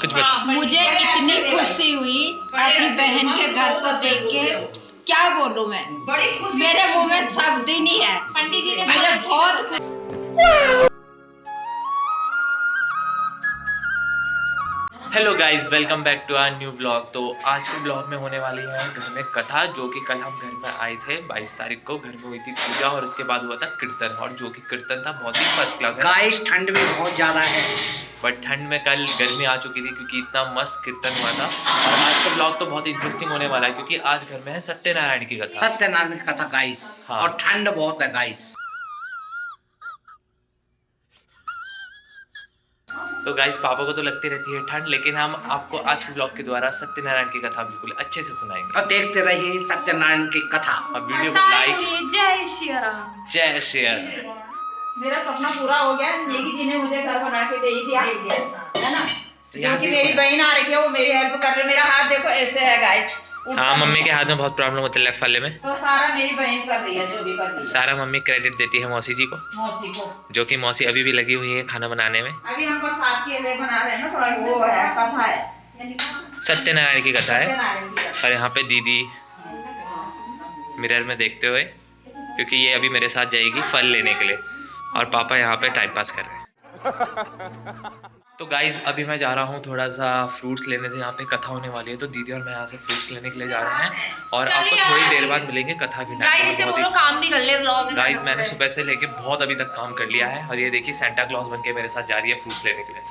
कुछ बता। मुझे इतनी खुशी हुई अपनी बहन के घर को देख के, क्या बोलूं मैं, मेरे मुंह में शब्द ही नहीं है। पंडित जी ने मुझे बहुत hello guys, welcome back to our new blog. तो आज के ब्लॉग में होने वाली है घर में कथा, जो कि कल हम घर में आए थे 22 तारीख को। घर में हुई थी पूजा और उसके बाद हुआ था कीर्तन, और जो कि कीर्तन था बहुत ही फर्स्ट क्लास है। गाइस ठंड भी बहुत ज्यादा है, बट ठंड में कल गर्मी आ चुकी थी क्योंकि इतना मस्त कीर्तन हुआ था। और आज का ब्लॉग तो बहुत इंटरेस्टिंग होने वाला है क्योंकि आज घर में है सत्यनारायण की कथा। सत्यनारायण की कथा गाइस। हाँ। और ठंड बहुत है गाइस। तो गाइस, पापा को तो लगती रहती है ठंड, लेकिन हम आपको आज के ब्लॉग के द्वारा सत्यनारायण की कथा बिल्कुल अच्छे से सुनाएंगे। और देखते रहिए सत्यनारायण की कथा। अब वीडियो को लाइक, जय श्री राम। जय शेयर। मेरा सपना पूरा हो गया। नेगी जी ने मुझे घर बना के दे ही दिया है ना। क्योंकि मेरी बहन आ रही है, वो मेरी हेल्प कर रही है। मेरा हाथ देखो ऐसे है गाइस। हाँ, मम्मी के हाथ में बहुत प्रॉब्लम होती है, लेफ्ट वाले में। तो सारा मेरी बहन कर रही है, जो भी कर रही है। सारा मम्मी क्रेडिट देती है मौसी जी को, मौसी को, जो कि मौसी अभी भी लगी हुई है खाना बनाने में। अभी हम बरसात के लिए बना रहे हैं ना, थोड़ा वो है, कथा है, सत्यनारायण की कथा है। सत्यनारायण की कथा। और यहाँ पे दीदी मिरर में देखते हुए, क्योंकि ये अभी मेरे साथ जाएगी फल लेने के लिए, और पापा यहाँ पे टाइम पास कर रहे हैं। तो गाइज, अभी मैं जा रहा हूँ थोड़ा सा फ्रूट्स लेने थे, यहाँ पे कथा होने वाली है। तो दीदी और मैं यहाँ से फ्रूट्स लेने के लिए जा रहे हैं, और आपको थोड़ी देर बाद मिलेंगे कथा की टाइम। काम भी कर ले ब्लॉग। गाइज, मैंने सुबह से लेके बहुत अभी तक काम कर लिया है, और ये देखिए सेंटा क्लॉज बन के मेरे साथ जा रही है फ्रूट्स लेने के लिए।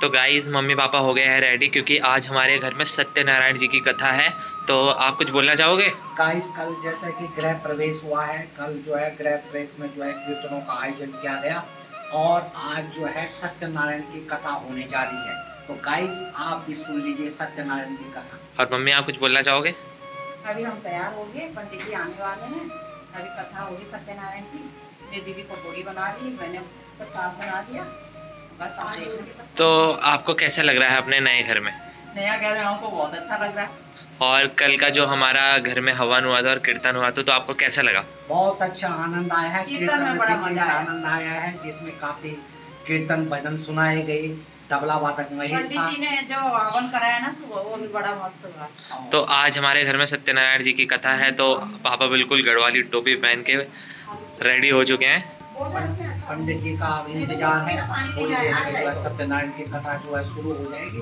तो गाइज, मम्मी पापा हो गए हैं रेडी, क्योंकि आज हमारे घर में सत्यनारायण जी की कथा है। तो आप कुछ बोलना चाहोगे? गाइस, कल जैसे कि गृह प्रवेश हुआ है, कल जो है गृह प्रवेश में जो है कीर्तनों का आयोजन किया गया, और आज जो है सत्यनारायण की कथा होने जा रही है। तो गाइस, आप भी सुन लीजिए सत्यनारायण की कथा। और मम्मी, आप कुछ बोलना चाहोगे? अभी हम तैयार हो गए, पंडित जी आने वाले हैं। अभी कथा होगी सत्यनारायण की। मेरी दीदी पकौड़ी बना रही, मैंने प्रसाद बना दिया। बस हम देख रहे। तो आपको कैसा लग रहा है अपने नए घर में? नया घर में हमको बहुत अच्छा लग रहा है। और कल का जो हमारा घर में हवन हुआ था और कीर्तन हुआ था, तो आपको कैसा लगा? बहुत अच्छा आनंद आया है। कीर्तन में बड़ा मजा आया। आनंद आया है, जिसमें काफी कीर्तन भजन सुनाए गए। तबला वादक महेश पंडित था। जी ने जो हवन कराया ना सुबह, वो भी बड़ा मस्त हुआ। तो आज हमारे घर में सत्यनारायण जी की कथा है, तो पापा बिल्कुल गढ़वाली टोपी पहन के रेडी हो चुके हैं। पंडित जी का इंतजार है। थोड़ी देर में जो है सत्यनारायण की कथा जो है शुरू हो जाएगी।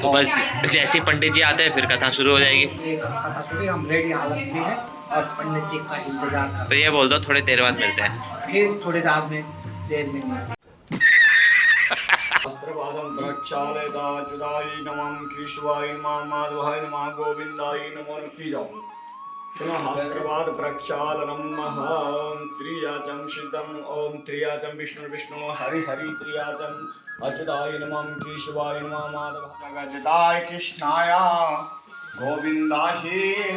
तो बस जैसे ही पंडित जी आते हैं फिर कथा शुरू हो जाएगी। ये कथा शुरू, हम रेडी हालत में है और पंडित जी का इंतजार कर तो ये बोल दो, थोड़ी देर बाद मिलते हैं। फिर थोड़ी देर में अस्त्रवादं प्रक्षालयदाच्युताय नमः केशवाय नमः माधवाय नमः गोविंदाय नमो नमः। पुनः अस्त्रवाद प्रक्षालनम् ओम त्रियाचं सिद्धम् ओम त्रियाचं विष्णु हरि हरि त्रियाचं अच्युताय नमः केशवाय नमः माधवाय जगदाय कृष्णाय गोविंदाय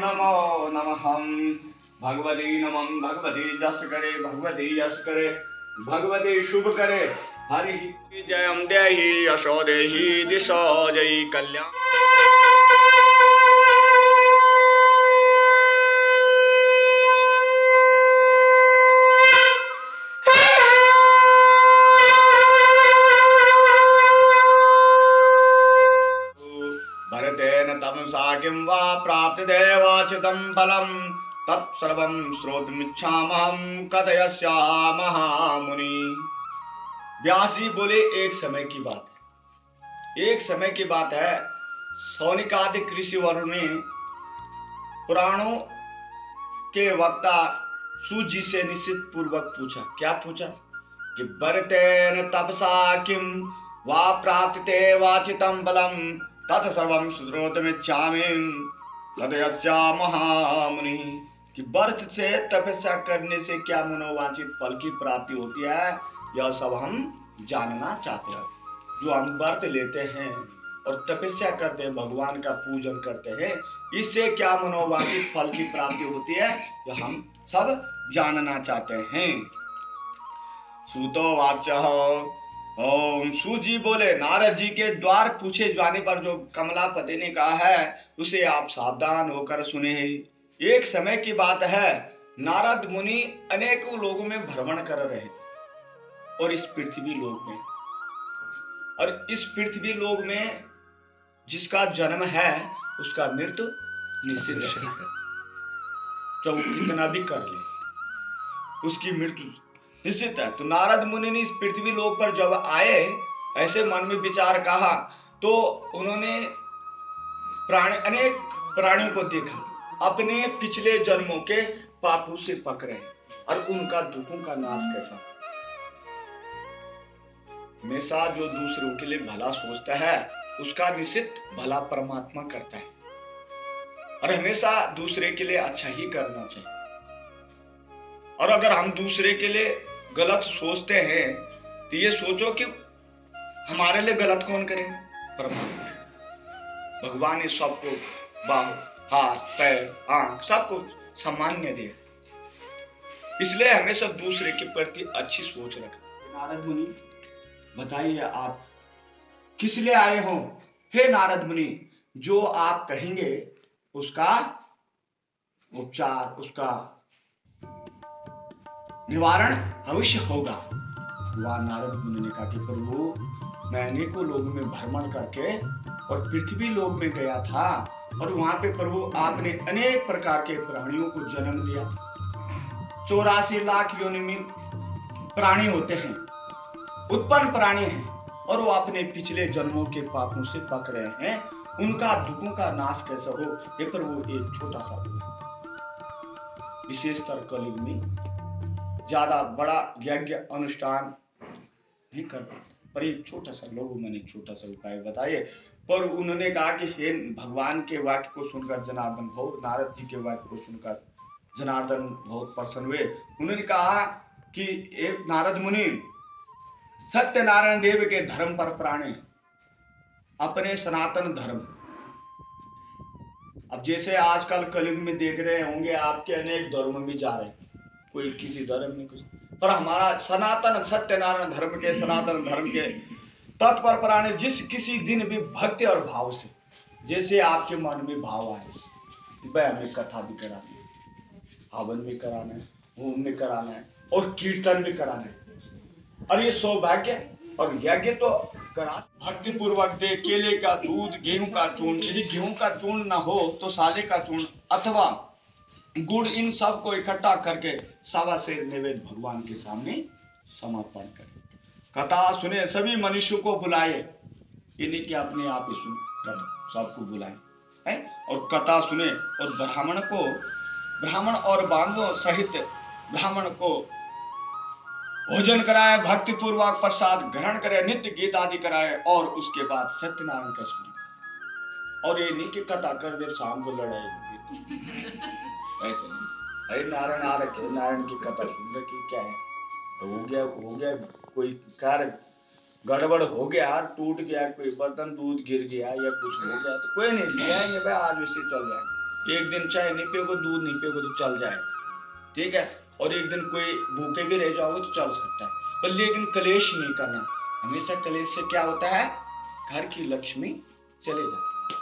नमो नमः। भगवती नमः भगवती जस करे भगवती यश करे भगवती शुभ करे हरि जयं देहि यशो देहि दिशो जय कल्याण। भरतेन तमसा किं वा प्राप्तिदेवाच्युतं फलं तत्सर्वं श्रोतुमिच्छामहं कथयस्यामः मुनि। व्यास जी बोले, एक समय की बात है, एक समय की बात है। सौनिकादि कृषि वर्ग ने पुराणों के वक्ता सूत जी से निश्चित पूर्वक पूछा। क्या पूछा? कि बरतेन तपसा किम वा प्राप्ते वाचितं बलम तत्सर्वं श्रोतुमिच्छामि कथयस्यामः मुनि। कि व्रत से तपस्या करने से क्या मनोवांछित फल की प्राप्ति होती है, यह सब हम जानना चाहते हैं। जो हम व्रत लेते हैं और तपस्या करते हैं, भगवान का पूजन करते हैं, इससे क्या मनोवांछित फल की प्राप्ति होती है, यह हम सब जानना चाहते हैं। सूतो वाच्यः ओम सूजी बोले, नारद जी के द्वार पूछे जाने पर जो कमलापति ने कहा है उसे आप सावधान होकर सुने। एक समय की बात है, नारद मुनि अनेकों लोगों में भ्रमण कर रहे थे और इस पृथ्वी लोक में, और इस पृथ्वी लोक में जिसका जन्म है उसका मृत्यु निश्चित है। चाहे कितना भी कर ले उसकी मृत्यु निश्चित है। तो नारद मुनि ने इस पृथ्वी लोक पर जब आए, ऐसे मन में विचार कहा, तो उन्होंने अनेक प्राणियों को देखा, अपने पिछले जन्मों के पापों से पकड़े और उनका दुखों का नाश कैसा। हमेशा जो दूसरों के लिए भला सोचता है उसका निश्चित भला परमात्मा करता है, और हमेशा दूसरे के लिए अच्छा ही करना चाहिए। और अगर हम दूसरे के लिए गलत सोचते हैं तो ये सोचो कि हमारे लिए गलत कौन करे? परमात्मा। भगवान ने सबको बाहु, हाथ, पैर, आंख सबको सामान्य दिया, इसलिए हमेशा दूसरे के प्रति अच्छी सोच रखें। नारद मुनि बताइए आप किस लिए आए हो? हे नारद मुनि, जो आप कहेंगे उसका उपचार, उसका निवारण अवश्य होगा। भगवान नारद मुनि ने कहा कि प्रभु, मैं अनेकों लोगों में भ्रमण करके और पृथ्वी लोक में गया था, और वहां पे प्रभु आपने अनेक प्रकार के प्राणियों को जन्म दिया। 84 लाख योनि में प्राणी होते हैं, उत्पन्न प्राणी हैं, और वो अपने पिछले जन्मों के पापों से पक रहे हैं। उनका दुखों का नाश कैसे हो, ये प्रभु एक छोटा सा विशेषतर कलयुग में ज्यादा बड़ा यज्ञ अनुष्ठान नहीं कर पाते, पर एक छोटा सा लोगों मैंने छोटा सा उपाय बताइए। पर उन्होंने कहा कि हे भगवान के वाक्य को सुनकर जनार्दन बहुत, नारद जी के वाक्य को सुनकर जनार्दन बहुत प्रसन्न हुए। उन्होंने कहा कि एक नारद मुनि, सत्यनारायण देव के धर्म पर प्राणी, अपने सनातन धर्म। अब जैसे आजकल कलयुग में देख रहे होंगे आपके अनेक धर्म में जा रहे हैं, कोई किसी धर्म में कुछ, पर हमारा सनातन सत्यनारायण धर्म के, सनातन धर्म के तत्पर प्राणी जिस किसी दिन भी भक्ति और भाव से, जैसे आपके मन में भाव आए, वह हमें कथा भी कराना है, हवन भी कराना है, होम भी कराना है, और कीर्तन भी कराना है। और ये सौभाग्य और यज्ञ तो करा भक्ति पूर्वक दे। केले का दूध, गेहूं का चूर्ण, यदि गेहूं का चूर्ण न हो तो साले का चूर्ण अथवा गुड़, इन सब को इकट्ठा करके सवा सेर नैवेद्य भगवान के सामने समर्पण करें। कथा सुने, सभी मनुष्यों को बुलाए, ये नहीं कि अपने आप ही सुने, सबको बुलाए है, और कथा सुने, और ब्राह्मण और बांधवों सहित ब्राह्मण को भोजन कराए, भक्ति पूर्वक प्रसाद ग्रहण करे, नित्य गीत आदि कराए, और उसके बाद सत्यनारायण का स्मरण। और ये नहीं कि कथा कर दे शाम को लड़ाई ऐसे नहीं, अरे नारायण आ रखे, नारायण की कथा सुन रखी, क्या है हो गया कोई कार्य गड़बड़ हो गया, टूट गया, कोई बर्तन दूध गिर गया या कुछ हो गया तो कोई नहीं, ले आएंगे भाई, आज वैसे चल जाएगा। एक दिन चाय नहीं पियोगे, दूध नहीं पियोगे तो चल जाएगा, ठीक है। और एक दिन कोई भूखे भी रह जाओगे तो चल सकता है, पर लेकिन कलेश नहीं करना। हमेशा कलेश से क्या होता है, घर की लक्ष्मी चले जाती है,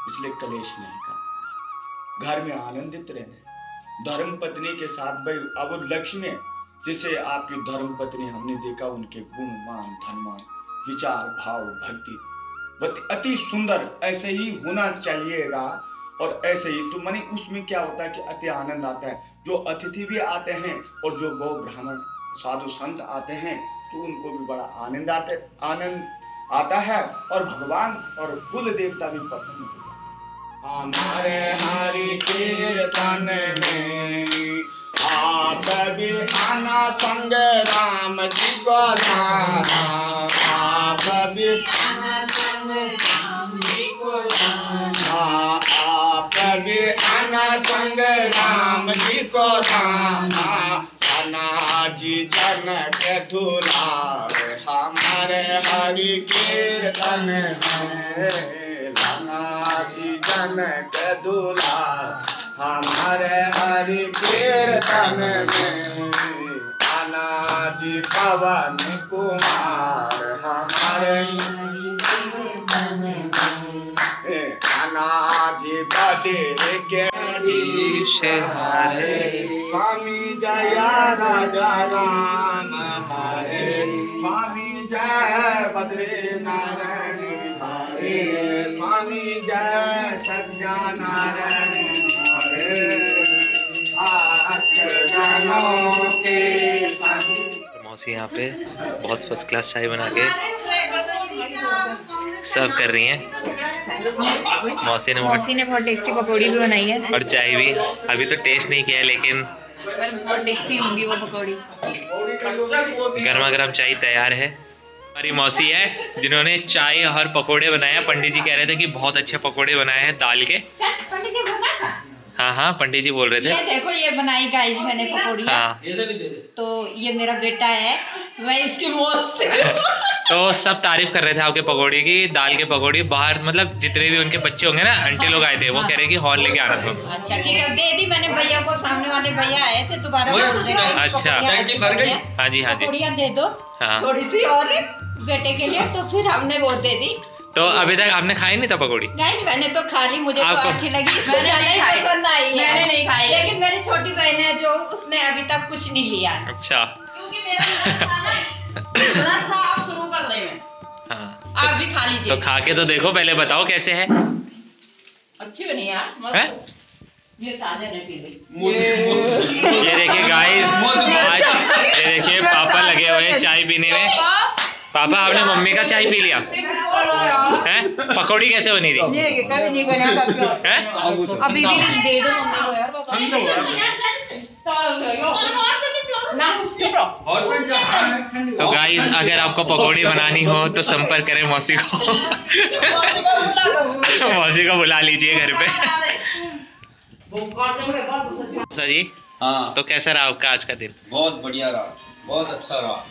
इसलिए कलेश नहीं करना, घर में आनंदित रहना। धर्म पत्नी के साथ भाई, अब लक्ष्मी जैसे आपकी धर्म पत्नी हमने देखा, उनके गुण, मान, धनमान, विचार, भाव, भक्ति अति सुंदर, ऐसे ही होना चाहिएगा। और ऐसे ही तो माने उसमें क्या होता है कि अति आनंद आता है। जो अतिथि भी आते हैं और जो गौ ब्राह्मण साधु संत आते हैं तो उनको भी बड़ा आनंद आता है, और भगवान और कुल देवता भी प्रसन्न होते हैं। हमारे हरि कीर्तन में आप भी आना, संग राम जी को लाना, आप भी आना, संग राम जी को लाना, आप भी आना, संग राम जी को लाना, लाना जी जनक दुलार, हमारे हरि कीर्तन में, लाना जी जनक दुलार, हमारे हरि कीर्तन में, जी पवन कुमार हमारे जी बदे के स्वामी जय राजा राम हरे स्वामी जय बद्री नारायण हरे स्वामी जय सत्यानारायण हरे मौसी यहाँ पे बहुत फर्स्ट क्लास चाय बना के सर्व कर रही हैं। मौसी ने बहुत टेस्टी पकौड़ी भी बनाई है और चाय भी। अभी तो टेस्ट नहीं किया है, लेकिन बहुत टेस्टी होंगी वो पकौड़ी। गर्मा गर्म चाय तैयार है। हमारी मौसी है जिन्होंने चाय और पकोड़े बनाए हैं। पंडित जी कह रहे थे कि बहुत अच्छे पकोड़े बनाए हैं दाल के। हाँ हाँ, पंडित जी बोल रहे थे। ये देखो ये बनाई गाइस मैंने पकौड़ी। हाँ। तो ये मेरा बेटा है, मैं इसकी मौत से तो सब तारीफ कर रहे थे आपके पकौड़ी की, दाल के पकौड़ी। बाहर मतलब जितने भी उनके बच्चे होंगे ना, आंटी लोग आए थे, वो कह रहे कि हॉल लेके आना था। अच्छा ठीक है, दे दी मैंने भैया को। सामने वाले भैया आए थे, दोबारा बोल रहे थे अच्छा। हाँ जी हाँ जी। पकौड़ियाँ दे दो हाँ। थोड़ी सी और बेटे के लिए। तो फिर हमने वो दे दी। तो अभी तक आपने खाई नहीं था पकौड़ी? गाइस मैंने तो खा ली, मुझे तो आपको- अच्छी लगी। इसको ज्यादा ही पसंद आई है। मैंने नहीं खाई, लेकिन मेरी छोटी बहन है जो उसने अभी तक कुछ नहीं लिया। अच्छा। क्योंकि मेरा था आप शुरू कर रहे हैं। हाँ, आप भी खा लीजिए। तो खा के तो देखो, पहले बताओ कैसे है। अच्छी बनी यार, हैं? ये ताजा नहीं पी ली। ये देखिए गाइस, आज ये देखिए पापा लगे हुए हैं चाय पीने में। पापा आपने मम्मी का चाय पी लिया हैं? पकौड़ी कैसे बनी थी? कभी नहीं बना हैं? अभी भी दे दो मम्मी को यार। तो गाइस अगर आपको पकौड़ी बनानी हो तो संपर्क करें मौसी को। मौसी को बुला लीजिए घर पे। सर जी, हाँ, तो कैसा रहा आपका आज का दिन? बहुत बढ़िया रहा, बहुत अच्छा रहा।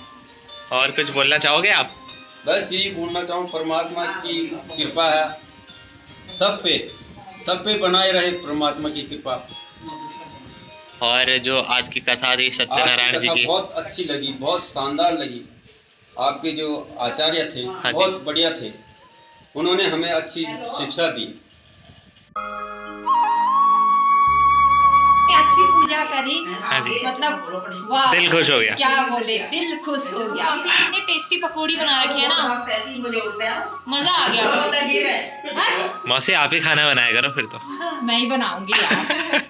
और कुछ बोलना चाहोगे आप? बस यही बोलना चाहूँ, परमात्मा की कृपा है सब पे बनाए रहे परमात्मा की कृपा। और जो आज की कथा थी आज की सत्यनारायण जी कथा की, बहुत अच्छी लगी, बहुत शानदार लगी। आपके जो आचार्य थे हाँ जी। बहुत बढ़िया थे, उन्होंने हमें अच्छी शिक्षा दी। अच्छी पूजा करी। हाँ जी। मतलब वाह, दिल खुश हो गया। क्या बोले, दिल खुश हो गया। इतनी टेस्टी पकौड़ी बना रखी है ना, मजा आ गया। मौसी आप ही खाना बनाया करो फिर तो। मैं ही बनाऊंगी यार।